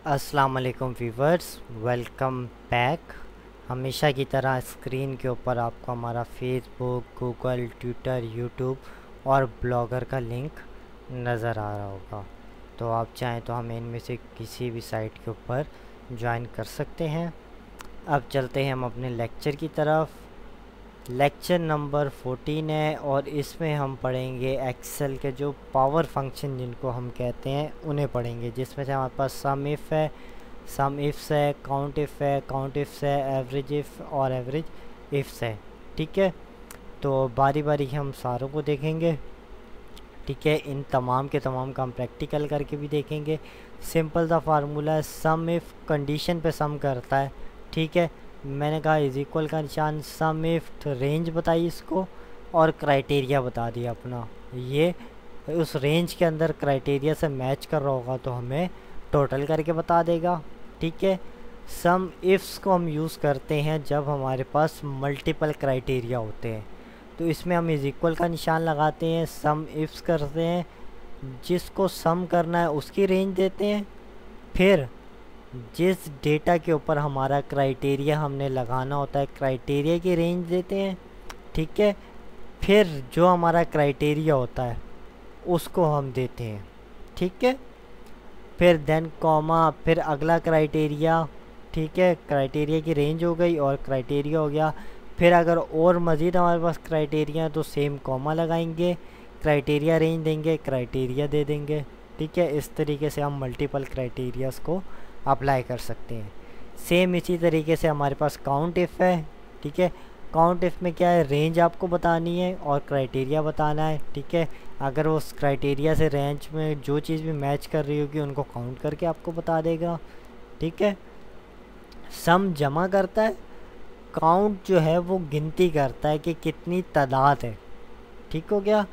अस्सलाम वालेकुम viewers, welcome back. हमेशा की तरह स्क्रीन के ऊपर आपको हमारा फेसबुक, गूगल, ट्विटर, यूट्यूब और ब्लॉगर का लिंक नज़र आ रहा होगा। तो आप चाहें तो हमें इनमें से किसी भी साइट के ऊपर ज्वाइन कर सकते हैं। अब चलते हैं हम अपने लेक्चर की तरफ। लेक्चर नंबर 14 है और इसमें हम पढ़ेंगे एक्सेल के जो पावर फंक्शन जिनको हम कहते हैं उन्हें पढ़ेंगे, जिसमें से हमारे पास सम इफ़ है, सम इफ्स है, काउंट इफ़ है, काउंट इफ्स है, एवरेज इफ़ और एवरेज इफ्स है। ठीक है, तो बारी बारी हम सारों को देखेंगे। ठीक है, इन तमाम के तमाम का हम प्रैक्टिकल करके भी देखेंगे। सिंपल सा फार्मूला है, सम इफ़ कंडीशन पे सम करता है। ठीक है, मैंने कहा इज इक्वल का निशान, सम इफ रेंज बताई इसको और क्राइटेरिया बता दिया अपना। ये उस रेंज के अंदर क्राइटेरिया से मैच कर रहा होगा तो हमें टोटल करके बता देगा। ठीक है, सम इफ्स को हम यूज़ करते हैं जब हमारे पास मल्टीपल क्राइटेरिया होते हैं। तो इसमें हम इज इक्वल का निशान लगाते हैं, सम इफ्स करते हैं, जिसको सम करना है उसकी रेंज देते हैं, फिर जिस डेटा के ऊपर हमारा क्राइटेरिया हमने लगाना होता है क्राइटेरिया की रेंज देते हैं। ठीक है, फिर जो हमारा क्राइटेरिया होता है उसको हम देते हैं। ठीक है, फिर देन कॉमा, फिर अगला क्राइटेरिया। ठीक है, क्राइटेरिया की रेंज हो गई और क्राइटेरिया हो गया। फिर अगर और मज़ीद हमारे पास क्राइटेरिया है तो सेम कॉमा लगाएंगे, क्राइटेरिया रेंज देंगे, क्राइटेरिया दे देंगे। ठीक है, इस तरीके से हम मल्टीपल क्राइटेरियाज़ को अप्लाई कर सकते हैं। सेम इसी तरीके से हमारे पास काउंट इफ़ है। ठीक है, काउंट इफ़ में क्या है, रेंज आपको बतानी है और क्राइटेरिया बताना है। ठीक है, अगर उस क्राइटेरिया से रेंज में जो चीज़ भी मैच कर रही होगी उनको काउंट करके आपको बता देगा। ठीक है, सम जमा करता है, काउंट जो है वो गिनती करता है कि कितनी तादाद है। ठीक हो गया।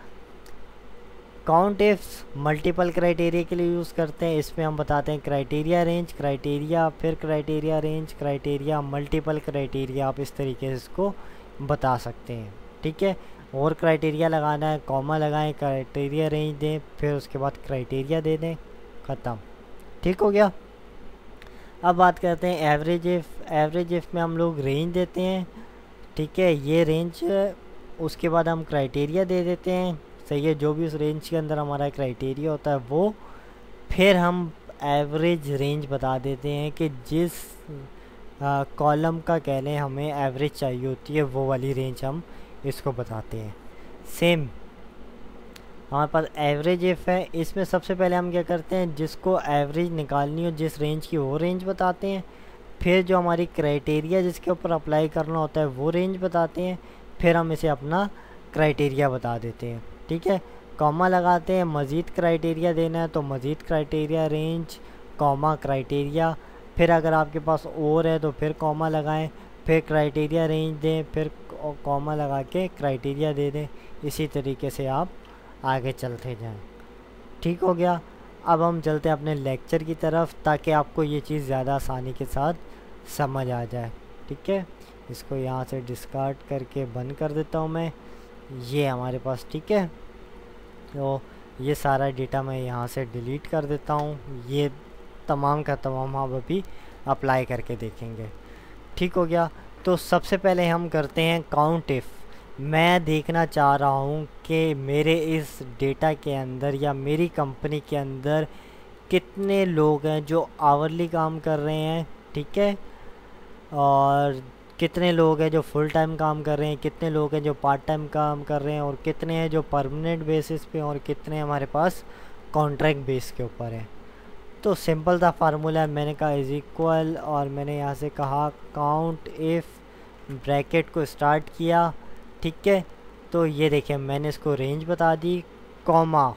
काउंट इफ्स मल्टीपल क्राइटेरिया के लिए यूज़ करते हैं। इसमें हम बताते हैं क्राइटेरिया रेंज, क्राइटेरिया, फिर criteria range, criteria, multiple criteria. आप इस तरीके से इसको बता सकते हैं। ठीक है, और क्राइटेरिया लगाना है, कॉमा लगाएं, क्राइटेरिया रेंज दें, फिर उसके बाद क्राइटेरिया दे दें, ख़त्म। ठीक हो गया। अब बात करते हैं एवरेज इफ़। एवरेज इफ़ में हम लोग रेंज देते हैं। ठीक है, ये रेंज, उसके बाद हम क्राइटेरिया दे देते हैं। सही है, जो भी उस रेंज के अंदर हमारा क्राइटेरिया होता है वो, फिर हम एवरेज रेंज बता देते हैं कि जिस कॉलम का कह लें हमें एवरेज चाहिए होती है वो वाली रेंज हम इसको बताते हैं। सेम हमारे पास एवरेज इफ़ है, इसमें सबसे पहले हम क्या करते हैं, जिसको एवरेज निकालनी हो जिस रेंज की वो रेंज बताते हैं। फिर जो हमारी क्राइटेरिया जिसके ऊपर अप्लाई करना होता है वो रेंज बताते हैं। फिर हम इसे अपना क्राइटेरिया बता देते हैं। ठीक है, कॉमा लगाते हैं, मज़ीद क्राइटेरिया देना है तो मज़ीद क्राइटेरिया रेंज, कॉमा, क्राइटेरिया। फिर अगर आपके पास और है तो फिर कॉमा लगाएं, फिर क्राइटेरिया रेंज दें, फिर कॉमा लगा के क्राइटेरिया दे दें। इसी तरीके से आप आगे चलते जाएं। ठीक हो गया। अब हम चलते हैं अपने लेक्चर की तरफ ताकि आपको ये चीज़ ज़्यादा आसानी के साथ समझ आ जाए। ठीक है, इसको यहाँ से डिस्कार्ड करके बंद कर देता हूँ मैं, ये हमारे पास। ठीक है, तो ये सारा डेटा मैं यहाँ से डिलीट कर देता हूँ। ये तमाम का तमाम हम अभी अप्लाई करके देखेंगे। ठीक हो गया। तो सबसे पहले हम करते हैं काउंट इफ़। मैं देखना चाह रहा हूँ कि मेरे इस डेटा के अंदर या मेरी कंपनी के अंदर कितने लोग हैं जो आवरली काम कर रहे हैं। ठीक है, और कितने लोग हैं जो फुल टाइम काम कर रहे हैं, कितने लोग हैं जो पार्ट टाइम काम कर रहे हैं, और कितने हैं जो परमानेंट बेसिस पे, और कितने हमारे पास कॉन्ट्रैक्ट बेस के ऊपर है। तो सिंपल सा फार्मूला है, मैंने कहा इज इक्वल और मैंने यहाँ से कहा काउंट इफ़, ब्रैकेट को स्टार्ट किया। ठीक है, तो ये देखिए मैंने इसको रेंज बता दी, कॉमा।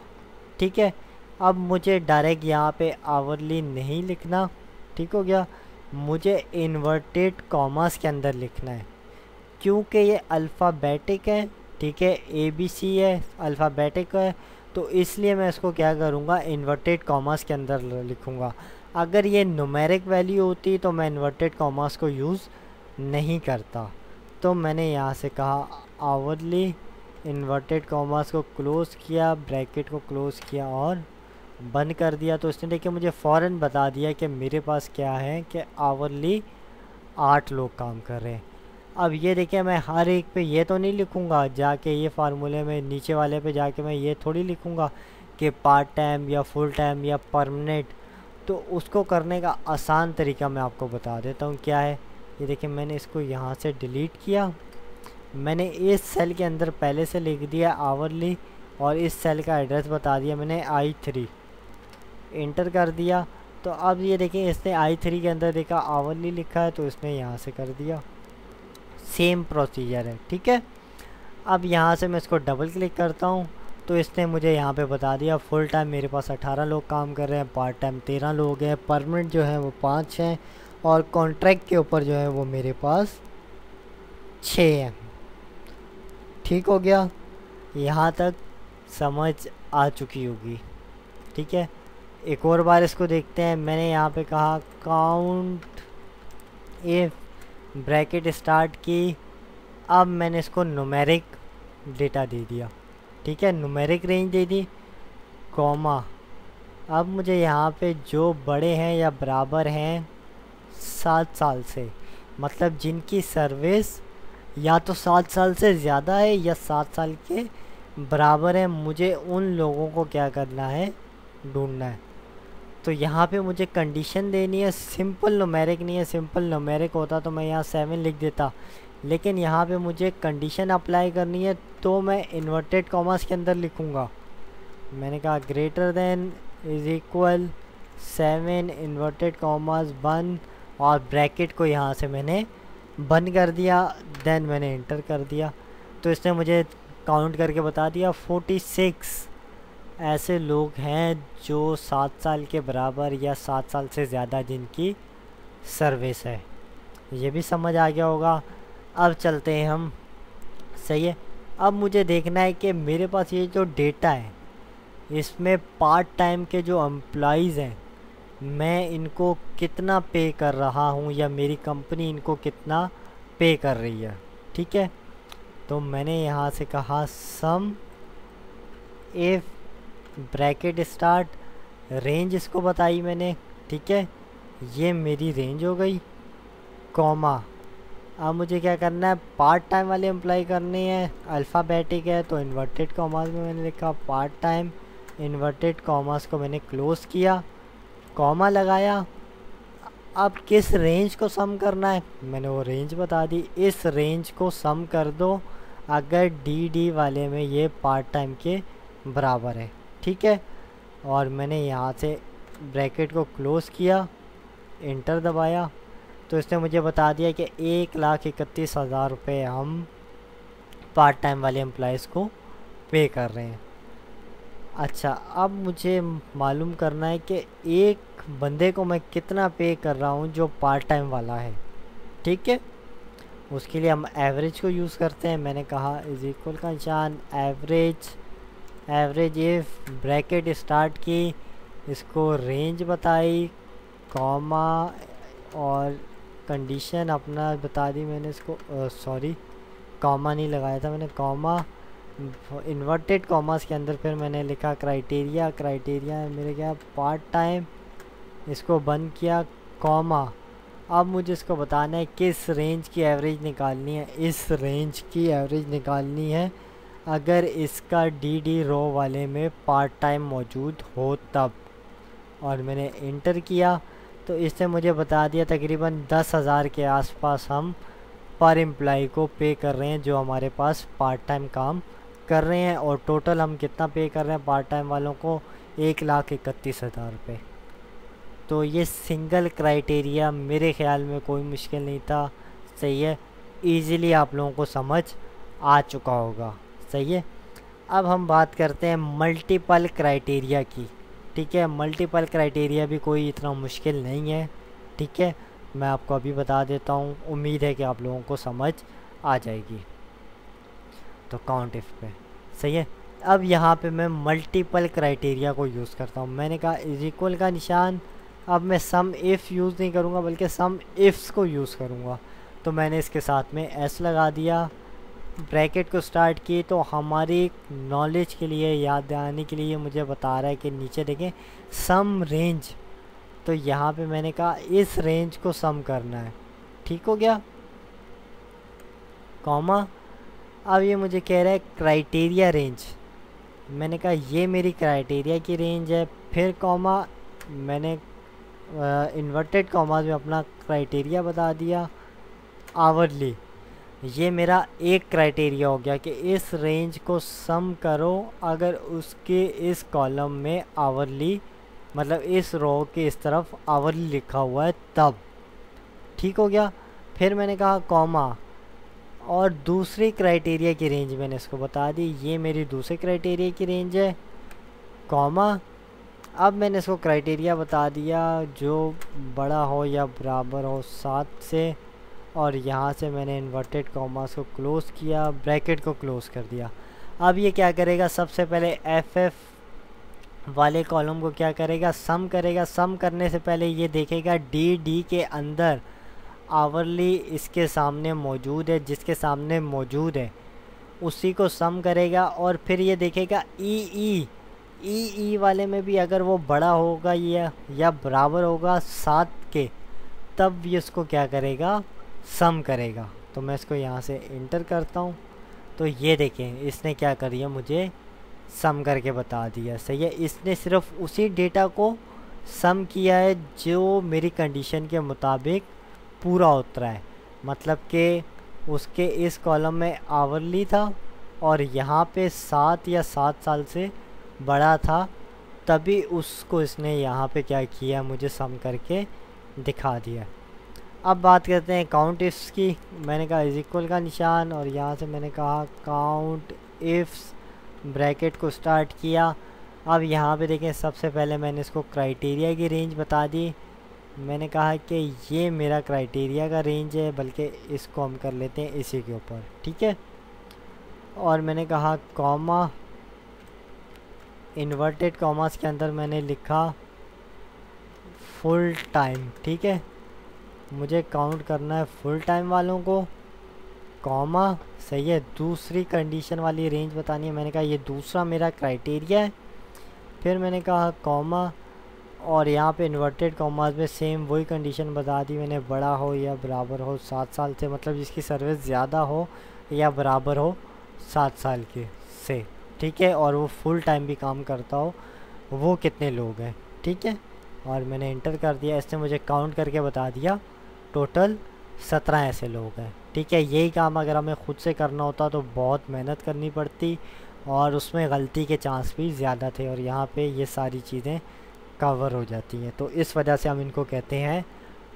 ठीक है, अब मुझे डायरेक्ट यहाँ पे आवरली नहीं लिखना। ठीक हो गया, मुझे इन्वर्टेड कॉमास के अंदर लिखना है क्योंकि ये अल्फ़ाबेटिक है। ठीक है, ABC है, अल्फ़ाबेटिक है, तो इसलिए मैं इसको क्या करूँगा, इन्वर्टेड कॉमास के अंदर लिखूँगा। अगर ये न्यूमेरिक वैल्यू होती तो मैं इन्वर्टेड कॉमास को यूज़ नहीं करता। तो मैंने यहाँ से कहा आवरली, इन्वर्टेड कॉमास को क्लोज़ किया, ब्रैकेट को क्लोज़ किया और बंद कर दिया तो इसने देखिए मुझे फ़ौरन बता दिया कि मेरे पास क्या है कि आवरली 8 लोग काम कर रहे हैं। अब ये देखिए मैं हर एक पे ये तो नहीं लिखूँगा जाके, ये फार्मूले में नीचे वाले पे जाके मैं ये थोड़ी लिखूँगा कि पार्ट टाइम या फुल टाइम या परमानेंट। तो उसको करने का आसान तरीका मैं आपको बता देता हूँ क्या है। ये देखिए मैंने इसको यहाँ से डिलीट किया, मैंने इस सेल के अंदर पहले से लिख दिया आवरली और इस सेल का एड्रेस बता दिया मैंने I3, इंटर कर दिया। तो अब ये देखिए इसने I3 के अंदर देखा आवरली लिखा है तो इसने यहाँ से कर दिया। सेम प्रोसीजर है, ठीक है। अब यहाँ से मैं इसको डबल क्लिक करता हूँ तो इसने मुझे यहाँ पे बता दिया फुल टाइम मेरे पास 18 लोग काम कर रहे हैं, पार्ट टाइम 13 लोग हैं, परमानेंट जो है वो 5 हैं और कॉन्ट्रैक्ट के ऊपर जो है वो मेरे पास 6 हैं। ठीक हो गया, यहाँ तक समझ आ चुकी होगी, ठीक है। एक और बार इसको देखते हैं। मैंने यहाँ पे कहा काउंट इफ, ब्रैकेट स्टार्ट की, अब मैंने इसको न्यूमेरिक डेटा दे दिया, ठीक है, न्यूमेरिक रेंज दे दी, कॉमा। अब मुझे यहाँ पे जो बड़े हैं या बराबर हैं 7 साल से, मतलब जिनकी सर्विस या तो 7 साल से ज़्यादा है या 7 साल के बराबर है, मुझे उन लोगों को क्या करना है, ढूंढना है। तो यहाँ पे मुझे कंडीशन देनी है, सिंपल न्यूमेरिक नहीं है। सिंपल न्यूमेरिक होता तो मैं यहाँ 7 लिख देता, लेकिन यहाँ पे मुझे कंडीशन अप्लाई करनी है तो मैं इन्वर्टेड कॉमास के अंदर लिखूँगा। मैंने कहा greater than is equal 7 inverted commas बंद और ब्रैकेट को यहाँ से मैंने बंद कर दिया, देन मैंने इंटर कर दिया। तो इसने मुझे काउंट करके बता दिया 46 ऐसे लोग हैं जो 7 साल के बराबर या 7 साल से ज़्यादा जिनकी सर्विस है। ये भी समझ आ गया होगा। अब चलते हैं हम, सही है। अब मुझे देखना है कि मेरे पास ये जो डेटा है इसमें पार्ट टाइम के जो एम्प्लॉइज़ हैं मैं इनको कितना पे कर रहा हूँ या मेरी कंपनी इनको कितना पे कर रही है, ठीक है। तो मैंने यहाँ से कहा सम इफ़, ब्रैकेट स्टार्ट, रेंज इसको बताई मैंने, ठीक है, ये मेरी रेंज हो गई, कॉमा। अब मुझे क्या करना है, पार्ट टाइम वाले एम्प्लॉय करने हैं, अल्फ़ाबेटिक है तो इन्वर्टेड कॉमास में मैंने लिखा पार्ट टाइम, इन्वर्टेड कॉमास को मैंने क्लोज़ किया, कॉमा लगाया। अब किस रेंज को सम करना है, मैंने वो रेंज बता दी, इस रेंज को सम कर दो अगर डी वाले में ये पार्ट टाइम के बराबर है, ठीक है। और मैंने यहाँ से ब्रैकेट को क्लोज़ किया, इंटर दबाया, तो इसने मुझे बता दिया कि 1,31,000 रुपये हम पार्ट टाइम वाले एम्प्लॉइज़ को पे कर रहे हैं। अच्छा, अब मुझे मालूम करना है कि एक बंदे को मैं कितना पे कर रहा हूँ जो पार्ट टाइम वाला है, ठीक है। उसके लिए हम एवरेज को यूज़ करते हैं। मैंने कहा इज इक्वल का निशान average, average if, bracket start की, इसको रेंज बताई, कॉमा और कंडीशन अपना बता दी मैंने इसको, सॉरी कॉमा नहीं लगाया था मैंने, कॉमा इन्वर्टेड कॉमास के अंदर फिर मैंने लिखा क्राइटेरिया, क्राइटेरिया मेरे क्या पार्ट टाइम, इसको बंद किया, कॉमा। अब मुझे इसको बताना है किस रेंज की एवरेज निकालनी है, इस रेंज की एवरेज निकालनी है अगर इसका डी रो वाले में पार्ट टाइम मौजूद हो तब। और मैंने इंटर किया तो इसने मुझे बता दिया तकरीबन 10,000 के आसपास हम पर एम्प्लॉय को पे कर रहे हैं जो हमारे पास पार्ट टाइम काम कर रहे हैं। और टोटल हम कितना पे कर रहे हैं पार्ट टाइम वालों को, 1,31,000 रुपये। तो ये सिंगल क्राइटेरिया मेरे ख़्याल में कोई मुश्किल नहीं था, सही है, इजीली आप लोगों को समझ आ चुका होगा, सही है। अब हम बात करते हैं मल्टीपल क्राइटेरिया की, ठीक है। मल्टीपल क्राइटेरिया भी कोई इतना मुश्किल नहीं है, ठीक है, मैं आपको अभी बता देता हूँ, उम्मीद है कि आप लोगों को समझ आ जाएगी। तो काउंट इफ पे, सही है। अब यहाँ पे मैं मल्टीपल क्राइटेरिया को यूज़ करता हूँ। मैंने कहा इज इक्वल का निशान, अब मैं सम इफ़ यूज़ नहीं करूँगा बल्कि सम इफ़्स को यूज़ करूँगा। तो मैंने इसके साथ में एस लगा दिया, ब्रैकेट को स्टार्ट किए तो हमारी नॉलेज के लिए, याद आने के लिए मुझे बता रहा है कि नीचे देखें सम रेंज, तो यहाँ पे मैंने कहा इस रेंज को सम करना है, ठीक हो गया, कॉमा। अब ये मुझे कह रहा है क्राइटेरिया रेंज, मैंने कहा ये मेरी क्राइटेरिया की रेंज है, फिर कॉमा, मैंने इन्वर्टेड कॉमास में अपना क्राइटेरिया बता दिया, आवरली, ये मेरा एक क्राइटेरिया हो गया कि इस रेंज को सम करो अगर उसके इस कॉलम में आवरली, मतलब इस रो के इस तरफ आवरली लिखा हुआ है तब, ठीक हो गया। फिर मैंने कहा कॉमा, और दूसरी क्राइटेरिया की रेंज मैंने इसको बता दी, ये मेरी दूसरी क्राइटेरिया की रेंज है, कॉमा। अब मैंने इसको क्राइटेरिया बता दिया जो बड़ा हो या बराबर हो 7 से, और यहाँ से मैंने इन्वर्टेड कॉमास को क्लोज़ किया, ब्रैकेट को क्लोज़ कर दिया। अब ये क्या करेगा, सबसे पहले एफ वाले कॉलम को क्या करेगा, सम करेगा। सम करने से पहले ये देखेगा डी के अंदर आवरली इसके सामने मौजूद है, जिसके सामने मौजूद है उसी को सम करेगा, और फिर ये देखेगा ई वाले में भी अगर वो बड़ा होगा या बराबर होगा 7 के, तब ये इसको क्या करेगा, सम करेगा। तो मैं इसको यहाँ से इंटर करता हूँ, तो ये देखें इसने क्या कर दिया, मुझे सम करके बता दिया, सही है। इसने सिर्फ उसी डेटा को सम किया है जो मेरी कंडीशन के मुताबिक पूरा उतरा है, मतलब कि उसके इस कॉलम में आवरली था और यहाँ पे 7 या 7 साल से बड़ा था, तभी उसको इसने यहाँ पे क्या किया, मुझे सम करके दिखा दिया। अब बात करते हैं काउंट इफ्स की। मैंने कहा इज इक्वल का निशान, और यहाँ से मैंने कहा काउंट इफ्स, ब्रैकेट को स्टार्ट किया। अब यहाँ पे देखें सबसे पहले मैंने इसको क्राइटेरिया की रेंज बता दी, मैंने कहा कि ये मेरा क्राइटेरिया का रेंज है, बल्कि इसको हम कर लेते हैं इसी के ऊपर, ठीक है। और मैंने कहा कॉमा, इन्वर्टेड कॉमास के अंदर मैंने लिखा फुल टाइम, ठीक है, मुझे काउंट करना है फुल टाइम वालों को, कॉमा, सही है। दूसरी कंडीशन वाली रेंज बतानी है, मैंने कहा ये दूसरा मेरा क्राइटेरिया है, फिर मैंने कहा कॉमा, और यहाँ पे इन्वर्टेड कॉमास में सेम वही कंडीशन बता दी मैंने, बड़ा हो या बराबर हो 7 साल से, मतलब जिसकी सर्विस ज़्यादा हो या बराबर हो 7 साल के से, ठीक है, और वो फुल टाइम भी काम करता हो, वो कितने लोग हैं, ठीक है। और मैंने इंटर कर दिया, इसने मुझे काउंट करके बता दिया टोटल 17 ऐसे लोग हैं, ठीक है। यही काम अगर हमें ख़ुद से करना होता तो बहुत मेहनत करनी पड़ती और उसमें गलती के चांस भी ज़्यादा थे, और यहाँ पे ये सारी चीज़ें कवर हो जाती हैं, तो इस वजह से हम इनको कहते हैं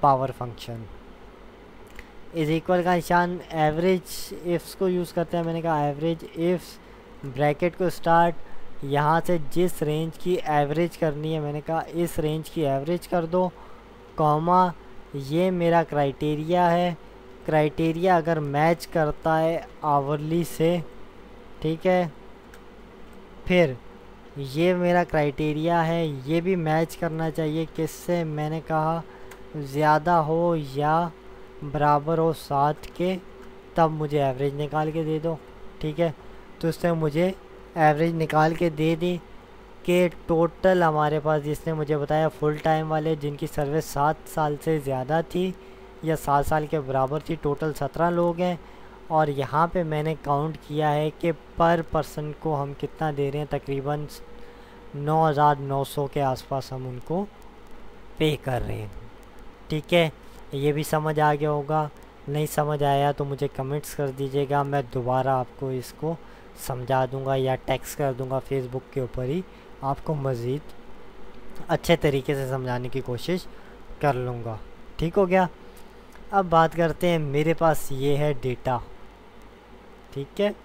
पावर फंक्शन। इज इक्वल का निशान एवरेज इफ्स को यूज़ करते हैं, मैंने कहा एवरेज इफ्स, ब्रैकेट को स्टार्ट, यहाँ से जिस रेंज की एवरेज करनी है मैंने कहा इस रेंज की एवरेज कर दो, कॉमा, ये मेरा क्राइटेरिया है, क्राइटेरिया अगर मैच करता है आवरली से, ठीक है, फिर ये मेरा क्राइटेरिया है, ये भी मैच करना चाहिए किससे, मैंने कहा ज़्यादा हो या बराबर हो 7 के, तब मुझे एवरेज निकाल के दे दो, ठीक है। तो उसने मुझे एवरेज निकाल के दे दी कि टोटल हमारे पास, जिसने मुझे बताया फुल टाइम वाले जिनकी सर्विस 7 साल से ज़्यादा थी या 7 साल के बराबर थी, टोटल 17 लोग हैं। और यहाँ पे मैंने काउंट किया है कि पर पर्सन को हम कितना दे रहे हैं, तकरीबन 9,900 के आसपास हम उनको पे कर रहे हैं, ठीक है। ये भी समझ आ गया होगा, नहीं समझ आया तो मुझे कमेंट्स कर दीजिएगा, मैं दोबारा आपको इसको समझा दूंगा या टेक्स्ट कर दूंगा फेसबुक के ऊपर ही, आपको मज़ीद अच्छे तरीके से समझाने की कोशिश कर लूँगा, ठीक हो गया। अब बात करते हैं, मेरे पास ये है डेटा, ठीक है।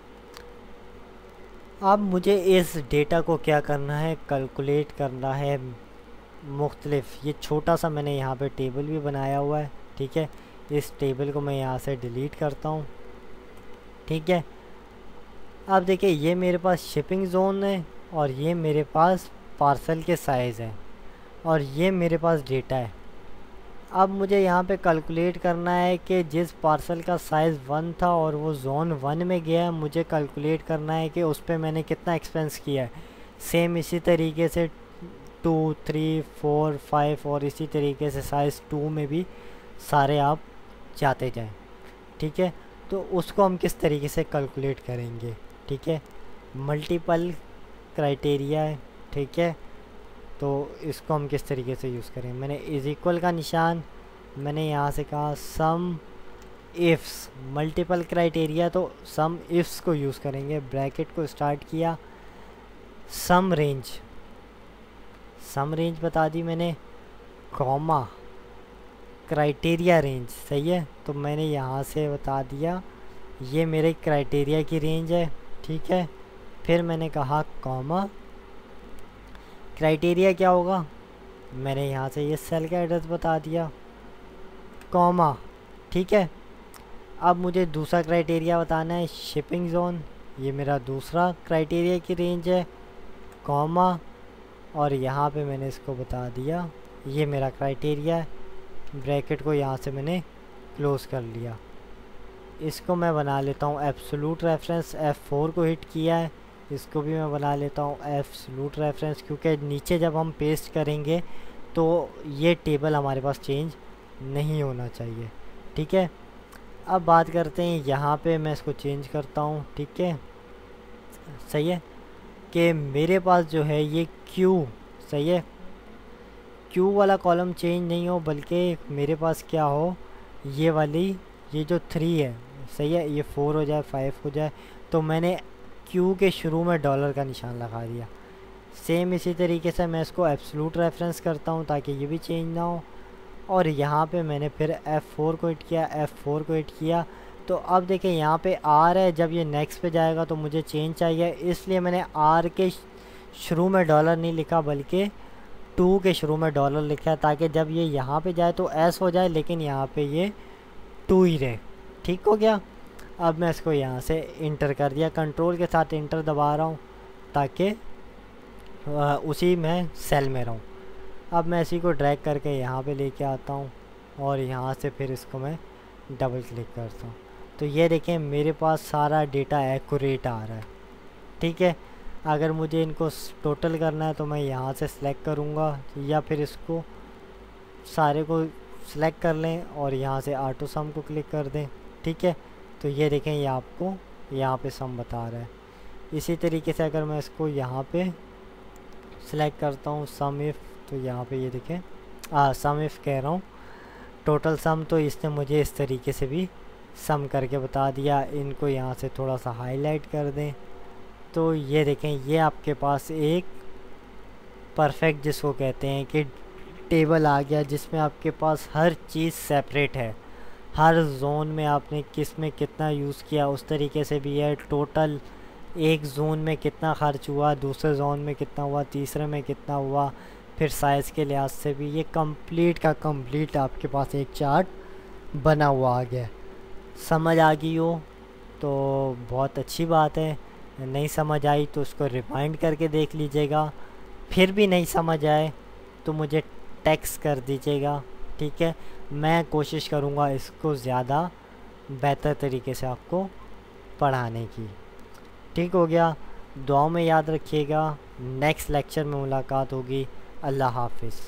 अब मुझे इस डेटा को क्या करना है, कैलकुलेट करना है मुख्तलिफ। ये छोटा सा मैंने यहाँ पे टेबल भी बनाया हुआ है, ठीक है। इस टेबल को मैं यहाँ से डिलीट करता हूँ, ठीक है। अब देखिए ये मेरे पास शिपिंग ज़ोन है और ये मेरे पास पार्सल के साइज़ है और ये मेरे पास डेटा है। अब मुझे यहाँ पे कैलकुलेट करना है कि जिस पार्सल का साइज़ 1 था और वो जोन 1 में गया है, मुझे कैलकुलेट करना है कि उस पर मैंने कितना एक्सपेंस किया है। सेम इसी तरीके से 2, 3, 4, 5 और इसी तरीके से साइज़ 2 में भी सारे आप जाते जाएं। ठीक है, तो उसको हम किस तरीके से कैलकुलेट करेंगे। ठीक है, मल्टीपल क्राइटेरिया है। ठीक है, तो इसको हम किस तरीके से यूज़ करें। मैंने इज इक्वल का निशान मैंने यहाँ से कहा सम इफ्स, मल्टीपल क्राइटेरिया तो सम इफ्स को यूज़ करेंगे। ब्रैकेट को स्टार्ट किया, सम रेंज बता दी मैंने, कॉमा क्राइटेरिया रेंज। सही है, तो मैंने यहाँ से बता दिया ये मेरे क्राइटेरिया की रेंज है। ठीक है, फिर मैंने कहा कॉमा क्राइटेरिया क्या होगा, मैंने यहाँ से ये सेल का एड्रेस बता दिया, कॉमा। ठीक है, अब मुझे दूसरा क्राइटेरिया बताना है, शिपिंग ज़ोन, ये मेरा दूसरा क्राइटेरिया की रेंज है, कॉमा, और यहाँ पे मैंने इसको बता दिया ये मेरा क्राइटेरिया है। ब्रैकेट को यहाँ से मैंने क्लोज़ कर लिया। इसको मैं बना लेता हूँ एब्सोल्यूट रेफरेंस, F4 को हिट किया है, इसको भी मैं बना लेता हूँ एब्सोल्यूट रेफरेंस, क्योंकि नीचे जब हम पेस्ट करेंगे तो ये टेबल हमारे पास चेंज नहीं होना चाहिए। ठीक है, अब बात करते हैं यहाँ पे, मैं इसको चेंज करता हूँ। ठीक है, सही है कि मेरे पास जो है ये क्यू, सही है, क्यू वाला कॉलम चेंज नहीं हो, बल्कि मेरे पास क्या हो, ये वाली, ये जो 3 है, सही है, ये 4 हो जाए, 5 हो जाए। तो मैंने क्यू के शुरू में डॉलर का निशान लगा दिया। सेम इसी तरीके से मैं इसको एब्सोल्यूट रेफरेंस करता हूँ ताकि ये भी चेंज ना हो। और यहाँ पे मैंने फिर F4 को हिट किया, F4 को हिट किया। तो अब देखें यहाँ पे R है, जब ये नेक्स्ट पे जाएगा तो मुझे चेंज चाहिए, इसलिए मैंने R के शुरू में डॉलर नहीं लिखा बल्कि 2 के शुरू में डॉलर लिखा है, ताकि जब ये यहाँ पे जाए तो S हो जाए, लेकिन यहाँ पे ये 2 ही रहे। ठीक हो गया। अब मैं इसको यहाँ से इंटर कर दिया, कंट्रोल के साथ इंटर दबा रहा हूँ ताकि उसी में सेल में रहूँ। अब मैं इसी को ड्रैग करके यहाँ पे लेके आता हूँ और यहाँ से फिर इसको मैं डबल क्लिक करता हूँ, तो ये देखें मेरे पास सारा डेटा एक्यूरेट आ रहा है। ठीक है, अगर मुझे इनको टोटल करना है तो मैं यहाँ से सिलेक्ट करूँगा, या फिर इसको सारे को सिलेक्ट कर लें और यहाँ से ऑटो सम को क्लिक कर दें। ठीक है, तो ये देखें ये आपको यहाँ पे सम बता रहा है। इसी तरीके से अगर मैं इसको यहाँ पे सिलेक्ट करता हूँ सम इफ़, तो यहाँ पे ये देखें सम इफ़ कह रहा हूँ, टोटल सम, तो इसने मुझे इस तरीके से भी सम करके बता दिया। इनको यहाँ से थोड़ा सा हाईलाइट कर दें, तो ये देखें ये आपके पास एक परफेक्ट जिसको कहते हैं कि टेबल आ गया, जिसमें आपके पास हर चीज़ सेपरेट है। हर जोन में आपने किस में कितना यूज़ किया उस तरीके से भी है, टोटल एक जोन में कितना खर्च हुआ, दूसरे जोन में कितना हुआ, तीसरे में कितना हुआ, फिर साइज़ के लिहाज से भी ये कंप्लीट का कंप्लीट आपके पास एक चार्ट बना हुआ आ गया। समझ आ गई हो तो बहुत अच्छी बात है, नहीं समझ आई तो उसको रिमाइंड करके देख लीजिएगा, फिर भी नहीं समझ आए तो मुझे टेक्स्ट कर दीजिएगा। ठीक है, मैं कोशिश करूँगा इसको ज़्यादा बेहतर तरीके से आपको पढ़ाने की। ठीक हो गया, दुआओं में याद रखिएगा। नेक्स्ट लेक्चर में मुलाकात होगी। अल्लाह हाफिज़।